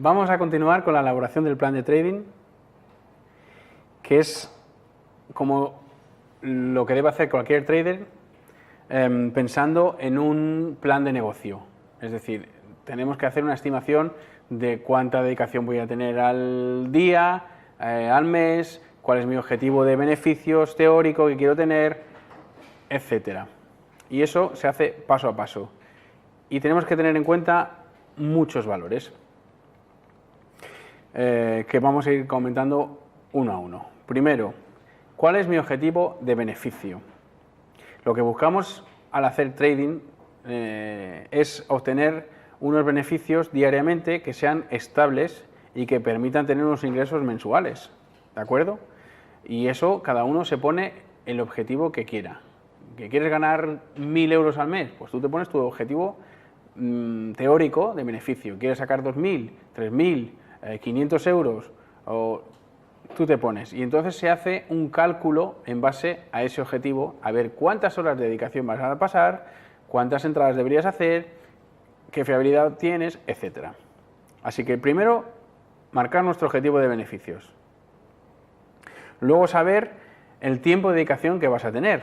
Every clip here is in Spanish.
Vamos a continuar con la elaboración del plan de trading, que es como lo que debe hacer cualquier trader pensando en un plan de negocio. Es decir, tenemos que hacer una estimación de cuánta dedicación voy a tener al día, al mes, cuál es mi objetivo de beneficios teórico que quiero tener, etcétera. Y eso se hace paso a paso. Y tenemos que tener en cuenta muchos valores que vamos a ir comentando uno a uno. Primero, ¿cuál es mi objetivo de beneficio? Lo que buscamos al hacer trading es obtener unos beneficios diariamente que sean estables y que permitan tener unos ingresos mensuales, ¿de acuerdo? Y eso cada uno se pone el objetivo que quiera. ¿Que quieres ganar 1.000 euros al mes? Pues tú te pones tu objetivo teórico de beneficio. ¿Quieres sacar 2.000, 3.000, 500 euros? O tú te pones. Y entonces se hace un cálculo en base a ese objetivo, a ver cuántas horas de dedicación vas a pasar, cuántas entradas deberías hacer, qué fiabilidad tienes, etcétera. Así que primero, marcar nuestro objetivo de beneficios. Luego saber el tiempo de dedicación que vas a tener.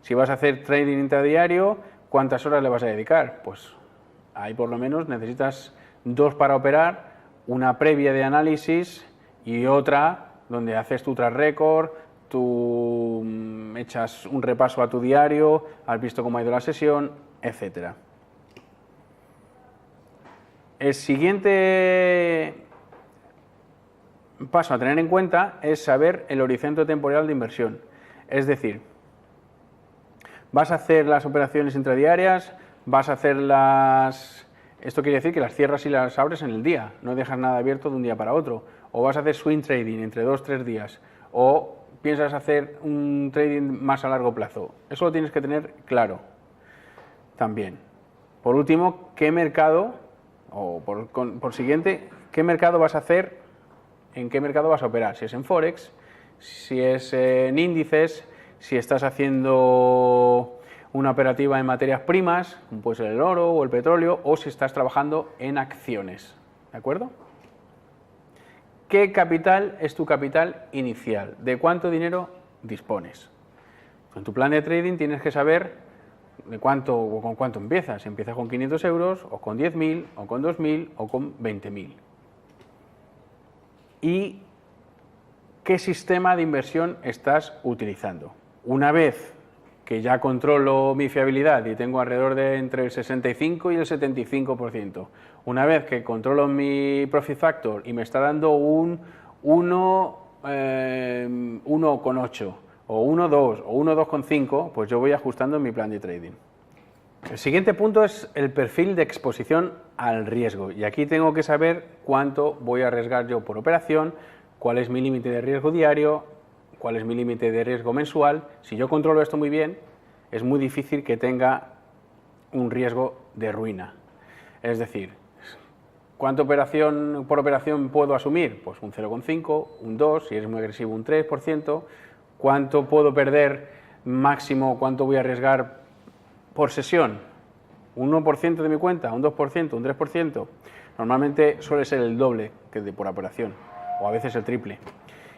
Si vas a hacer trading intradiario, ¿cuántas horas le vas a dedicar? Pues ahí por lo menos necesitas 2 para operar, una previa de análisis y otra donde haces tu track record, tú echas un repaso a tu diario, has visto cómo ha ido la sesión, etcétera. El siguiente paso a tener en cuenta es saber el horizonte temporal de inversión. Es decir, vas a hacer las operaciones intradiarias, vas a hacer las... Esto quiere decir que las cierras y las abres en el día, no dejas nada abierto de un día para otro. O vas a hacer swing trading entre 2-3 días, o piensas hacer un trading más a largo plazo. Eso lo tienes que tener claro también. Por último, ¿qué mercado, o por siguiente, qué mercado vas a hacer, en qué mercado vas a operar? Si es en Forex, si es en índices, si estás haciendo una operativa en materias primas, como puede ser el oro o el petróleo, o si estás trabajando en acciones, ¿de acuerdo? ¿Qué capital es tu capital inicial? ¿De cuánto dinero dispones? En tu plan de trading tienes que saber de cuánto o con cuánto empiezas. Si empiezas con 500 euros, o con 10.000, o con 2.000, o con 20.000. ¿Y qué sistema de inversión estás utilizando? Una vez que ya controlo mi fiabilidad y tengo alrededor de entre el 65 y el 75%, una vez que controlo mi profit factor y me está dando un 1,8 o 1,2 o 1,2,5, pues yo voy ajustando mi plan de trading. El siguiente punto es el perfil de exposición al riesgo, y aquí tengo que saber cuánto voy a arriesgar yo por operación, cuál es mi límite de riesgo diario, cuál es mi límite de riesgo mensual. Si yo controlo esto muy bien, es muy difícil que tenga un riesgo de ruina. Es decir, ¿cuánta operación por operación puedo asumir? Pues un 0,5, un 2, si eres muy agresivo un 3%. ¿Cuánto puedo perder máximo, cuánto voy a arriesgar por sesión? ¿Un 1% de mi cuenta? ¿Un 2%? ¿Un 3%? Normalmente suele ser el doble que por operación, o a veces el triple.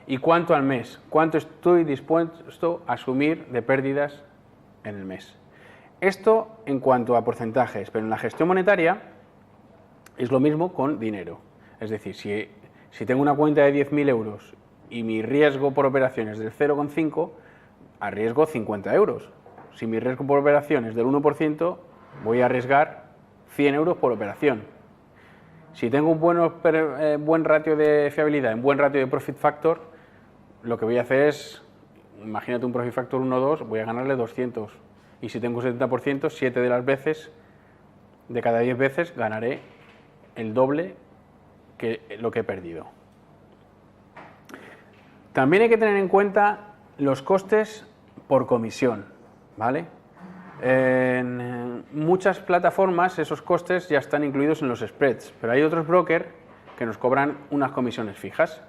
¿Y cuánto al mes? ¿Cuánto estoy dispuesto a asumir de pérdidas en el mes? Esto en cuanto a porcentajes, pero en la gestión monetaria es lo mismo con dinero. Es decir, si tengo una cuenta de 10.000 euros y mi riesgo por operación es del 0,5, arriesgo 50 euros. Si mi riesgo por operación es del 1%, voy a arriesgar 100 euros por operación. Si tengo un buen ratio de fiabilidad, un buen ratio de profit factor, lo que voy a hacer es, imagínate un profit factor 1,2, voy a ganarle 200. Y si tengo un 70%, 7 de las veces, de cada 10 veces, ganaré el doble que lo que he perdido. También hay que tener en cuenta los costes por comisión, ¿vale? En muchas plataformas esos costes ya están incluidos en los spreads, pero hay otros brokers que nos cobran unas comisiones fijas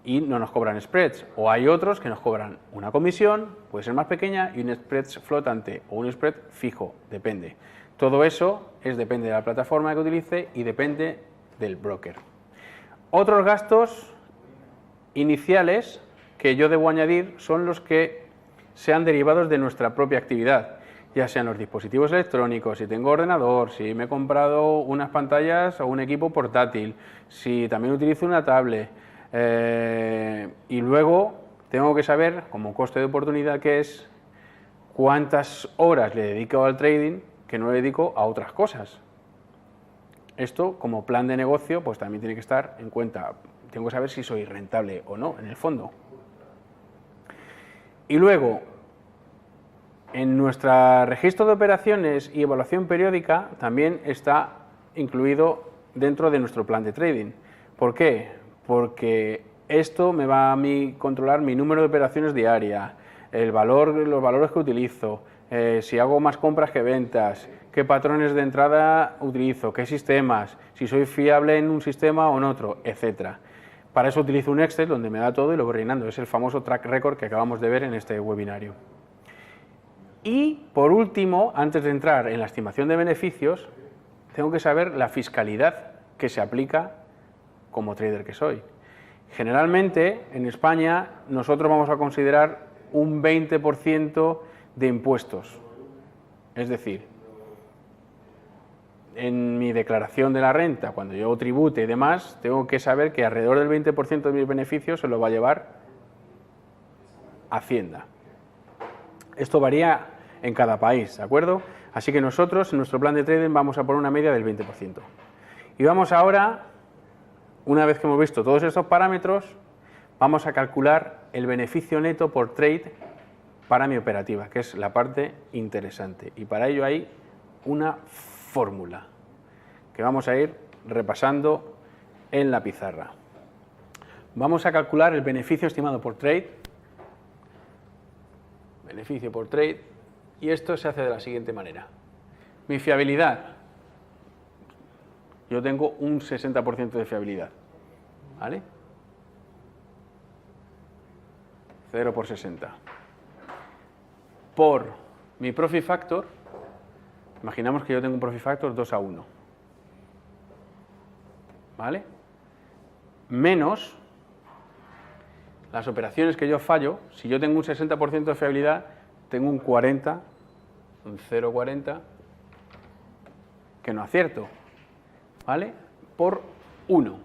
y no nos cobran spreads, o hay otros que nos cobran una comisión, puede ser más pequeña, y un spread flotante o un spread fijo, depende. Todo eso depende de la plataforma que utilice y depende del broker. Otros gastos iniciales que yo debo añadir son los que sean derivados de nuestra propia actividad, ya sean los dispositivos electrónicos, si tengo ordenador, si me he comprado unas pantallas o un equipo portátil, si también utilizo una tablet, y luego tengo que saber, como coste de oportunidad que es, cuántas horas le dedico al trading que no le dedico a otras cosas. Esto, como plan de negocio, pues también tiene que estar en cuenta. Tengo que saber si soy rentable o no, en el fondo. Y luego, en nuestro registro de operaciones y evaluación periódica también está incluido dentro de nuestro plan de trading. ¿Por qué? Porque esto me va a mí controlar mi número de operaciones diaria, los valores que utilizo, si hago más compras que ventas, qué patrones de entrada utilizo, qué sistemas, si soy fiable en un sistema o en otro, etcétera. Para eso utilizo un Excel donde me da todo y lo voy rellenando. Es el famoso track record que acabamos de ver en este webinario. Y, por último, antes de entrar en la estimación de beneficios, tengo que saber la fiscalidad que se aplica como trader que soy. Generalmente, en España, nosotros vamos a considerar un 20% de impuestos. Es decir, en mi declaración de la renta, cuando yo tribute y demás, tengo que saber que alrededor del 20% de mis beneficios se lo va a llevar Hacienda. Esto varía en cada país, ¿de acuerdo? Así que nosotros, en nuestro plan de trading, vamos a poner una media del 20%. Y vamos ahora, una vez que hemos visto todos estos parámetros, vamos a calcular el beneficio neto por trade para mi operativa, que es la parte interesante. Y para ello hay una fórmula que vamos a ir repasando en la pizarra. Vamos a calcular el beneficio estimado por trade, beneficio por trade, y esto se hace de la siguiente manera. Mi fiabilidad, yo tengo un 60% de fiabilidad, ¿vale? 0 por 60. Por mi profit factor, imaginamos que yo tengo un profit factor 2:1, ¿vale? Menos las operaciones que yo fallo. Si yo tengo un 60% de fiabilidad, tengo un 40, un 0,40 que no acierto, ¿vale? Por 1,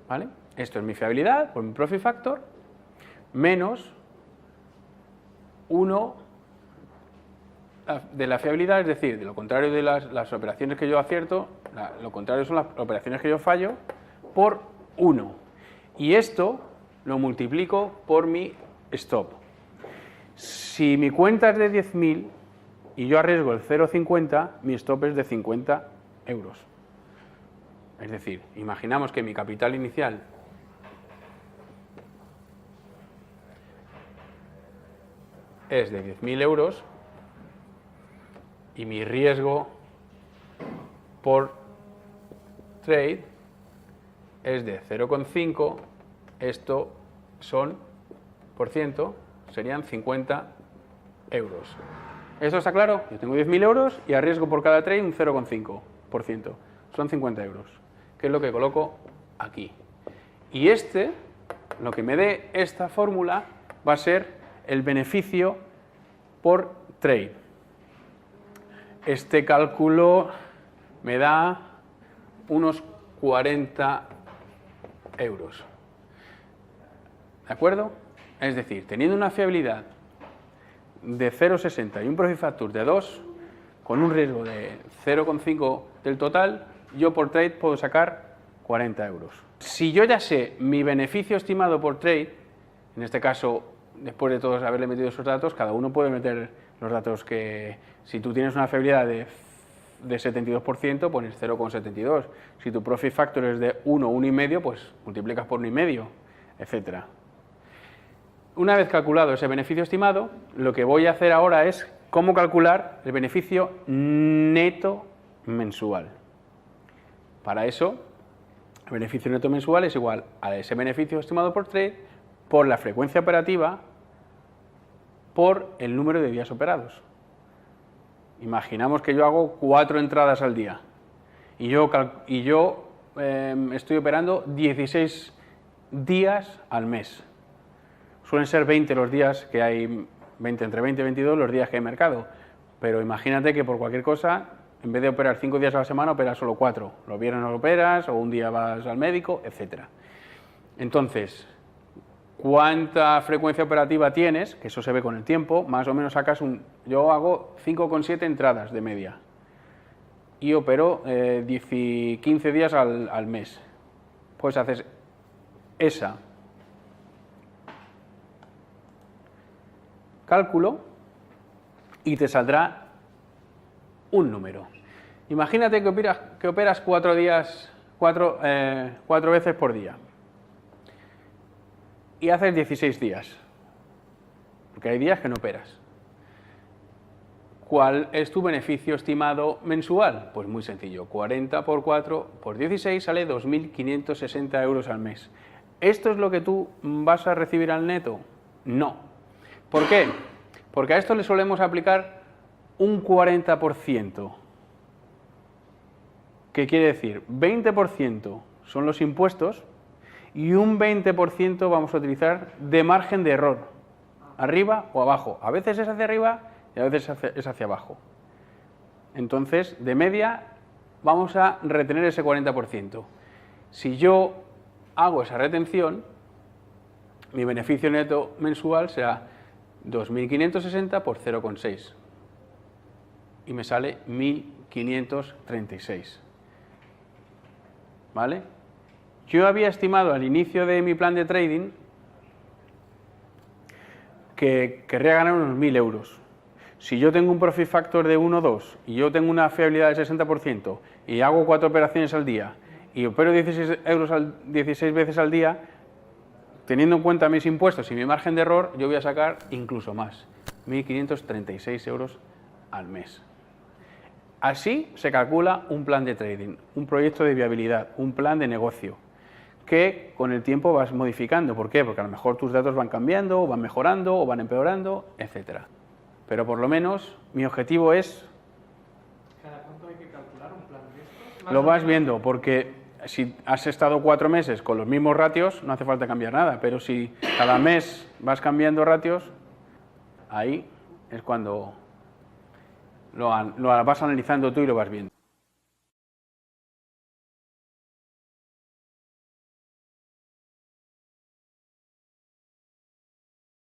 ¿vale? Esto es mi fiabilidad por mi profit factor, menos 1 de la fiabilidad, es decir, de lo contrario de las operaciones que yo acierto, lo contrario son las operaciones que yo fallo, por 1. Y esto lo multiplico por mi stop. Si mi cuenta es de 10.000 y yo arriesgo el 0,50, mi stop es de 50 euros. Es decir, imaginamos que mi capital inicial es de 10.000 euros y mi riesgo por trade es de 0,5, esto son por ciento, serían 50 euros. ¿Esto está claro? Yo tengo 10.000 euros y arriesgo por cada trade un 0,5%, son 50 euros, que es lo que coloco aquí. Y lo que me dé esta fórmula va a ser el beneficio por trade. Este cálculo me da unos 40 euros. ¿De acuerdo? Es decir, teniendo una fiabilidad de 0,60 y un profit factor de 2, con un riesgo de 0,5 del total, yo por trade puedo sacar 40 euros. Si yo ya sé mi beneficio estimado por trade, en este caso, después de todos haberle metido esos datos, cada uno puede meter los datos que... Si tú tienes una fiabilidad de 72%, pones 0,72. Si tu profit factor es de 1, 1,5, pues multiplicas por 1,5, etcétera. Una vez calculado ese beneficio estimado, lo que voy a hacer ahora es cómo calcular el beneficio neto mensual. Para eso, el beneficio neto mensual es igual a ese beneficio estimado por trade por la frecuencia operativa por el número de días operados. Imaginamos que yo hago 4 entradas al día y yo estoy operando 16 días al mes. Suelen ser 20 los días que hay, entre 20 y 22 los días que hay mercado, pero imagínate que por cualquier cosa, en vez de operar 5 días a la semana, operas solo 4. Los viernes no operas, o un día vas al médico, etc. Entonces, ¿cuánta frecuencia operativa tienes? Que eso se ve con el tiempo, más o menos sacas yo hago 5,7 entradas de media y opero 15 días al mes. Pues haces esa cálculo y te saldrá un número. Imagínate que operas 4 veces por día y haces 16 días, porque hay días que no operas. ¿Cuál es tu beneficio estimado mensual? Pues muy sencillo, 40 por 4 por 16 sale 2.560 euros al mes. ¿Esto es lo que tú vas a recibir al neto? No. ¿Por qué? Porque a esto le solemos aplicar un 40%. ¿Qué quiere decir? 20% son los impuestos y un 20% vamos a utilizar de margen de error, arriba o abajo. A veces es hacia arriba y a veces es hacia abajo. Entonces, de media, vamos a retener ese 40%. Si yo hago esa retención, mi beneficio neto mensual será 2.560 por 0,6 y me sale 1.536. ¿Vale? Yo había estimado al inicio de mi plan de trading que querría ganar unos 1.000 euros. Si yo tengo un profit factor de 1,2 y yo tengo una fiabilidad del 60% y hago 4 operaciones al día y opero 16 veces al día, teniendo en cuenta mis impuestos y mi margen de error, yo voy a sacar incluso más, 1.536 euros al mes. Así se calcula un plan de trading, un proyecto de viabilidad, un plan de negocio, que con el tiempo vas modificando. ¿Por qué? Porque a lo mejor tus datos van cambiando, o van mejorando, o van empeorando, etc. Pero por lo menos mi objetivo es... ¿Cada cuánto hay que calcular un plan de esto? Lo vas viendo, porque si has estado 4 meses con los mismos ratios, no hace falta cambiar nada, pero si cada mes vas cambiando ratios, ahí es cuando lo vas analizando tú y lo vas viendo.